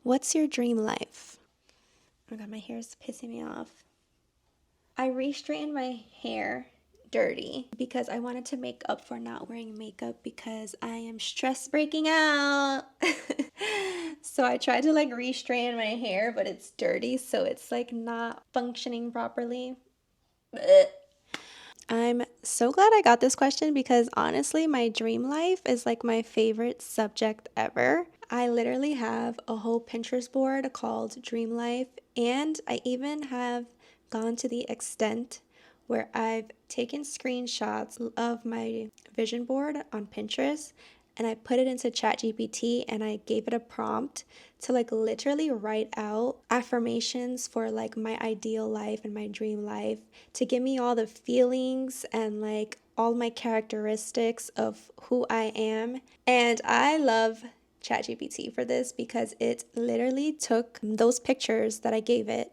What's your dream life? Oh my god, my hair is pissing me off. I re-straightened my hair dirty because I wanted to make up for not wearing makeup because I am stress breaking out. So I tried to like re-straighten my hair, but it's dirty, so it's like not functioning properly. Blech. I'm so glad I got this question because honestly, my dream life is like my favorite subject ever. I literally have a whole Pinterest board called Dream Life, and I even have gone to the extent where I've taken screenshots of my vision board on Pinterest and I put it into ChatGPT and I gave it a prompt to like literally write out affirmations for like my ideal life and my dream life to give me all the feelings and like all my characteristics of who I am. And I love ChatGPT for this because it literally took those pictures that I gave it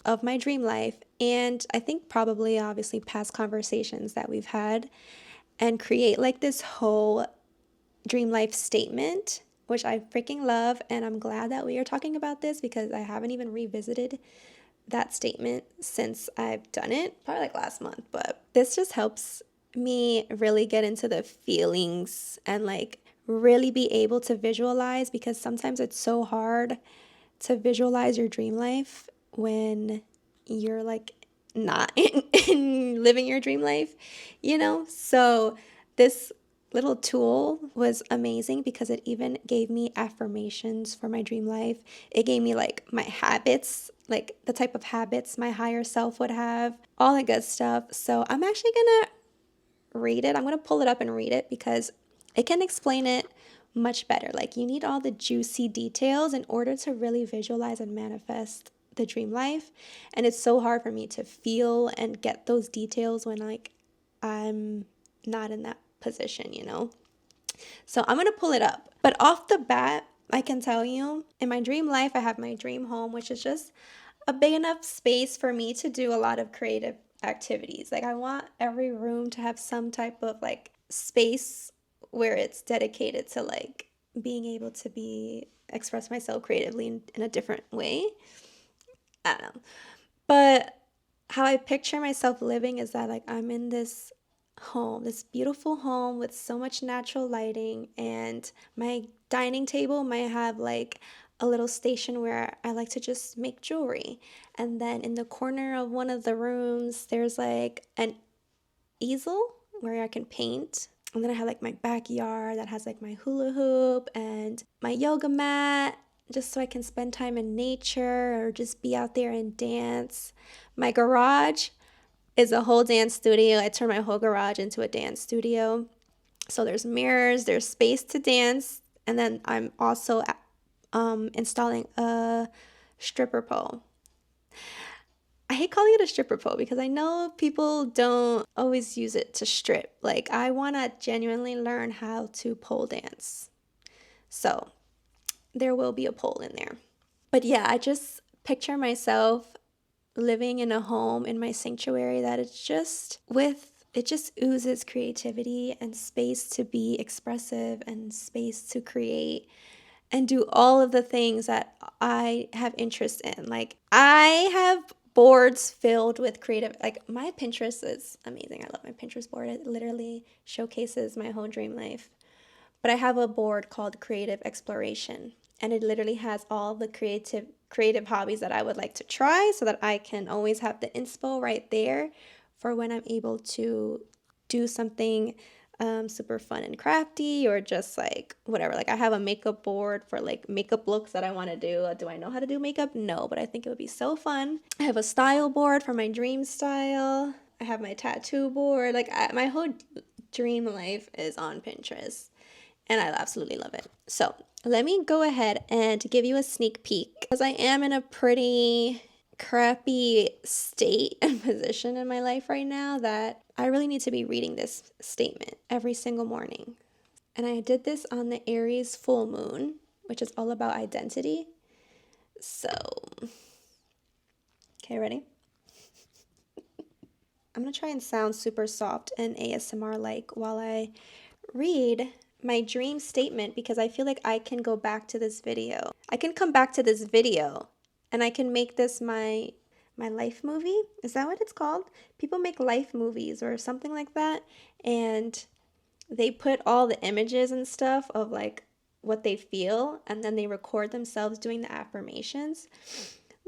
of my dream life and I think probably obviously past conversations that we've had and create like this whole dream life statement, which I freaking love. And I'm glad that we are talking about this because I haven't even revisited that statement since I've done it, probably like last month. But this just helps me really get into the feelings and like really be able to visualize because sometimes it's so hard to visualize your dream life when you're like not in living your dream life, you know? So this little tool was amazing because it even gave me affirmations for my dream life. It gave me like my habits, like the type of habits my higher self would have, all that good stuff. So I'm actually gonna read it. I'm gonna pull it up and read it because it can explain it much better. Like you need all the juicy details in order to really visualize and manifest the dream life. And it's so hard for me to feel and get those details when like I'm not in that position, you know? So I'm gonna pull it up. But off the bat, I can tell you in my dream life, I have my dream home, which is just a big enough space for me to do a lot of creative activities. Like I want every room to have some type of like space where it's dedicated to like being able to be express myself creatively in a different way. I don't know. But how I picture myself living is that like I'm in this home, this beautiful home with so much natural lighting, and my dining table might have like a little station where I like to just make jewelry. And then in the corner of one of the rooms, there's like an easel where I can paint. And then I have like my backyard that has like my hula hoop and my yoga mat just so I can spend time in nature or just be out there and dance. My garage is a whole dance studio. I turn my whole garage into a dance studio. So there's mirrors, there's space to dance, and then I'm also installing a stripper pole. I hate calling it a stripper pole because I know people don't always use it to strip. Like, I want to genuinely learn how to pole dance. So, there will be a pole in there. But yeah, I just picture myself living in a home in my sanctuary that it's just it just oozes creativity and space to be expressive and space to create and do all of the things that I have interest in. Like I have boards filled with creative, like my Pinterest is amazing. I love my Pinterest board. It literally showcases my whole dream life. But I have a board called Creative Exploration, and it literally has all the creative hobbies that I would like to try so that I can always have the inspo right there for when I'm able to do something super fun and crafty or just like whatever. Like I have a makeup board for like makeup looks that I want to do. Do I know how to do makeup? No, but I think it would be so fun. I have a style board for my dream style. I have my tattoo board. Like my whole dream life is on Pinterest and I absolutely love it. So let me go ahead and give you a sneak peek because I am in a pretty crappy state and position in my life right now that I really need to be reading this statement every single morning. And I did this on the Aries full moon, which is all about identity. So, okay, ready? I'm gonna try and sound super soft and ASMR like while I read my dream statement because I feel like I can go back to this video. I can come back to this video and I can make this my life movie. Is that what it's called? People make life movies or something like that, and they put all the images and stuff of like what they feel, and then they record themselves doing the affirmations.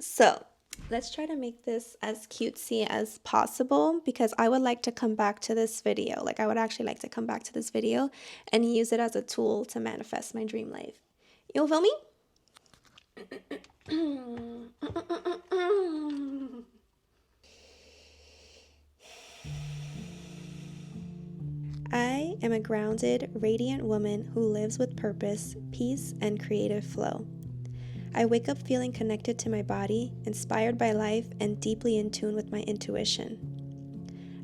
So let's try to make this as cutesy as possible because I would like to come back to this video. Like, I would actually like to come back to this video and use it as a tool to manifest my dream life. You feel me? I am a grounded, radiant woman who lives with purpose, peace, and creative flow. I wake up feeling connected to my body, inspired by life, and deeply in tune with my intuition.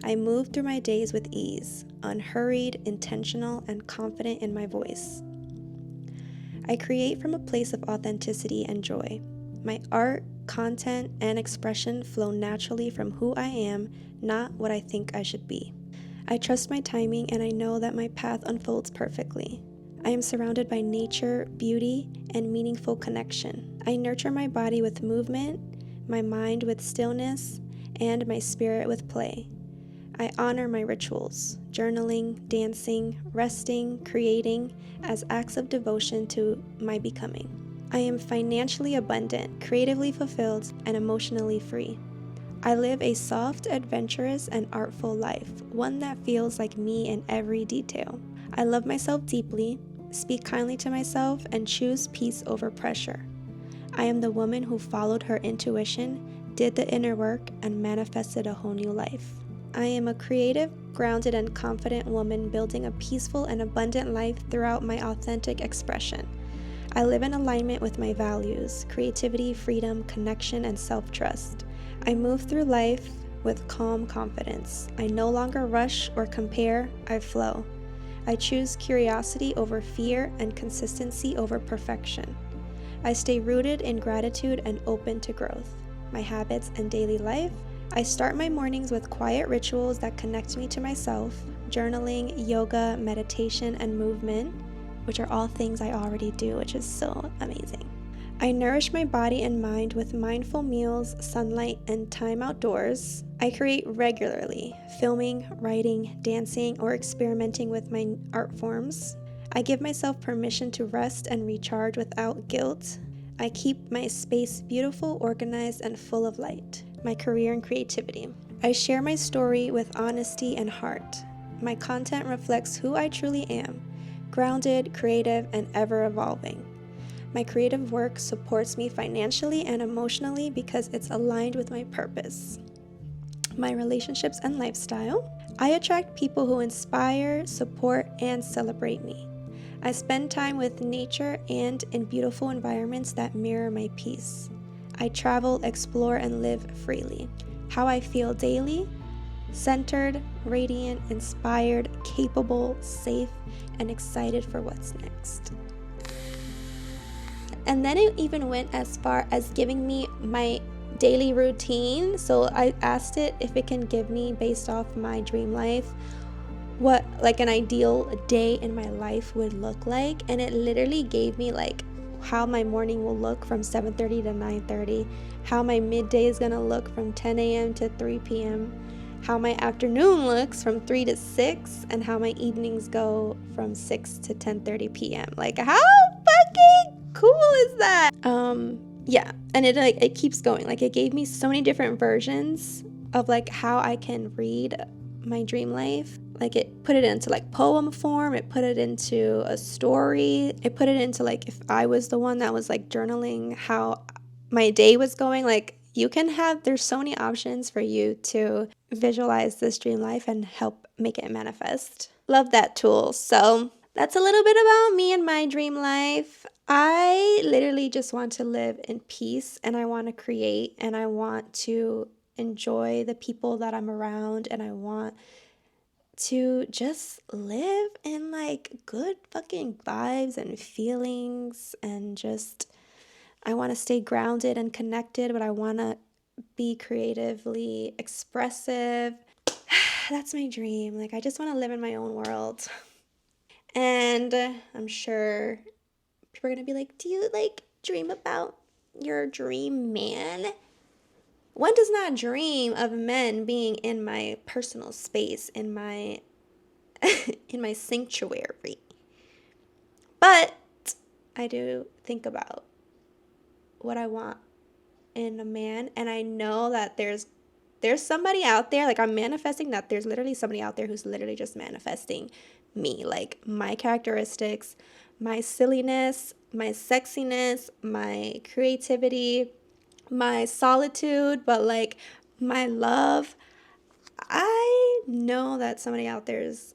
I move through my days with ease, unhurried, intentional, and confident in my voice. I create from a place of authenticity and joy. My art, content, and expression flow naturally from who I am, not what I think I should be. I trust my timing and I know that my path unfolds perfectly. I am surrounded by nature, beauty, and meaningful connection. I nurture my body with movement, my mind with stillness, and my spirit with play. I honor my rituals, journaling, dancing, resting, creating, as acts of devotion to my becoming. I am financially abundant, creatively fulfilled, and emotionally free. I live a soft, adventurous, and artful life, one that feels like me in every detail. I love myself deeply, speak kindly to myself, and choose peace over pressure. I am the woman who followed her intuition, did the inner work, and manifested a whole new life. I am a creative, grounded, and confident woman building a peaceful and abundant life throughout my authentic expression. I live in alignment with my values, creativity, freedom, connection, and self-trust. I move through life with calm confidence. I no longer rush or compare, I flow. I choose curiosity over fear and consistency over perfection. I stay rooted in gratitude and open to growth. My habits and daily life. I start my mornings with quiet rituals that connect me to myself, journaling, yoga, meditation, and movement, which are all things I already do, which is so amazing. I nourish my body and mind with mindful meals, sunlight, and time outdoors. I create regularly, filming, writing, dancing, or experimenting with my art forms. I give myself permission to rest and recharge without guilt. I keep my space beautiful, organized, and full of light. My career and creativity. I share my story with honesty and heart. My content reflects who I truly am, grounded, creative, and ever evolving. My creative work supports me financially and emotionally because it's aligned with my purpose. My relationships and lifestyle. I attract people who inspire, support, and celebrate me. I spend time with nature and in beautiful environments that mirror my peace. I travel, explore, and live freely. How I feel daily: centered, radiant, inspired, capable, safe, and excited for what's next. And then it even went as far as giving me my daily routine. So I asked it if it can give me, based off my dream life, what like an ideal day in my life would look like. And it literally gave me like how my morning will look from 7:30 to 9:30, how my midday is gonna look from 10 a.m. to 3 p.m., how my afternoon looks from 3 to 6, and how my evenings go from 6 to 10:30 p.m. Like, how fucking cool is that? Yeah, and it keeps going. Like, it gave me so many different versions of like how I can read my dream life. Like, it put it into like poem form, it put it into a story, it put it into like if I was the one that was like journaling how my day was going. Like, there's so many options for you to visualize this dream life and help make it manifest. Love that tool. So that's a little bit about me and my dream life. I literally just want to live in peace, and I want to create, and I want to enjoy the people that I'm around, and I want to just live in like good fucking vibes and feelings, and just I want to stay grounded and connected, but I want to be creatively expressive. That's my dream. Like, I just want to live in my own world. And I'm sure people are going to be like, do you like dream about your dream man? One does not dream of men being in my personal space, in my in my sanctuary. But I do think about what I want in a man, and I know that there's somebody out there, like I'm manifesting that there's literally somebody out there who's literally just manifesting me, like my characteristics, my silliness, my sexiness, my creativity, my solitude, but like my love. I know that somebody out there is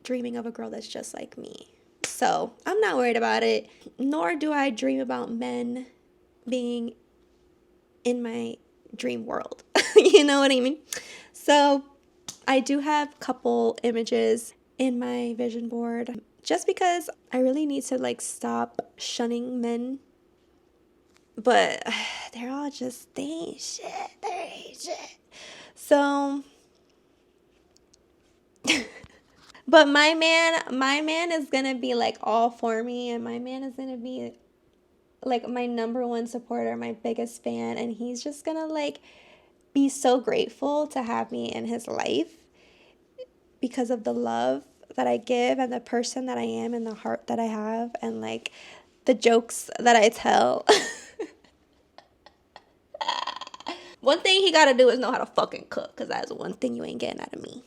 dreaming of a girl that's just like me. So I'm not worried about it, nor do I dream about men being in my dream world. You know what I mean? So I do have a couple images in my vision board just because I really need to like stop shunning men. But they're all just, they ain't shit. They ain't shit. So, but my man is gonna be like all for me, and my man is gonna be like my number one supporter, my biggest fan, and he's just gonna like be so grateful to have me in his life because of the love that I give and the person that I am and the heart that I have and like the jokes that I tell. One thing he gotta do is know how to fucking cook, because that's one thing you ain't getting out of me.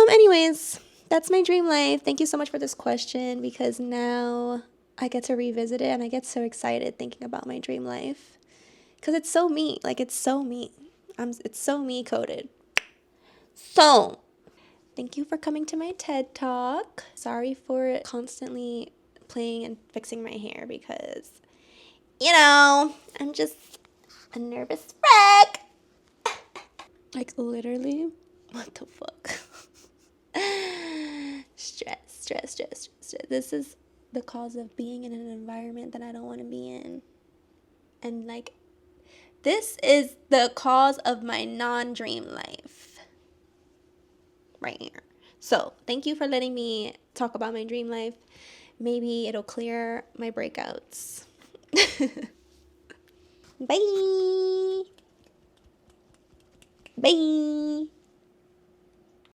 Anyways, that's my dream life. Thank you so much for this question, because now I get to revisit it and I get so excited thinking about my dream life. Because it's so me. Like, it's so me. It's so me coded. So, thank you for coming to my TED Talk. Sorry for constantly playing and fixing my hair because, I'm just a nervous wreck. Like, literally, what the fuck? Stress. This is the cause of being in an environment that I don't want to be in. And, like, this is the cause of my non-dream life. Right here. So, thank you for letting me talk about my dream life. Maybe it'll clear my breakouts. Bye. Bye.